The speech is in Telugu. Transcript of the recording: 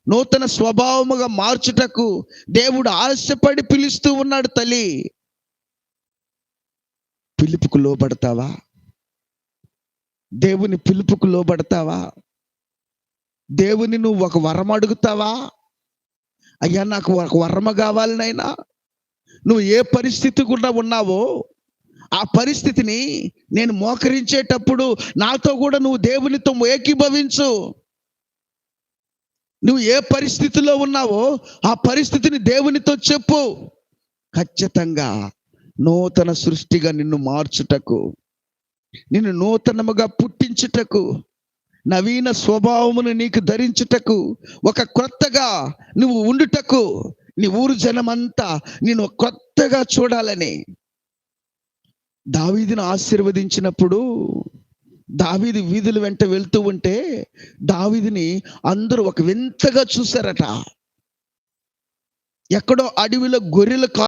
నూతన స్వభావముగా మార్చుటకు దేవుడు ఆశపడి పిలుస్తూ ఉన్నాడు. తల్లి, పిలుపుకు లోబడతావా? దేవుని పిలుపుకు లోబడతావా? దేవుని నువ్వు ఒక వరం అడుగుతావా? అయ్యా, నాకు ఒక వరమ కావాలి నాయనా. నువ్వు ఏ పరిస్థితి కూడా ఉన్నావో ఆ పరిస్థితిని నేను మోకరించేటప్పుడు నాతో కూడా నువ్వు దేవునితో ఏకీభవించు. నువ్వు ఏ పరిస్థితిలో ఉన్నావో ఆ పరిస్థితిని దేవునితో చెప్పు. ఖచ్చితంగా నూతన సృష్టిగా నిన్ను మార్చుటకు, నిన్ను నూతనముగా పుట్టించుటకు, నవీన స్వభావమును నీకు ధరించుటకు, ఒక కొత్తగా నువ్వు ఉండుటకు, నీ ఊరు జనమంతా నిన్ను కొత్తగా చూడాలని దావీదును ఆశీర్వదించినప్పుడు, దావీదు వీధుల వెంట వెళ్తూ ఉంటే దావీదుని అందరూ ఒక వింతగా చూశారట. ఎక్కడో అడవిలో గొర్రెలు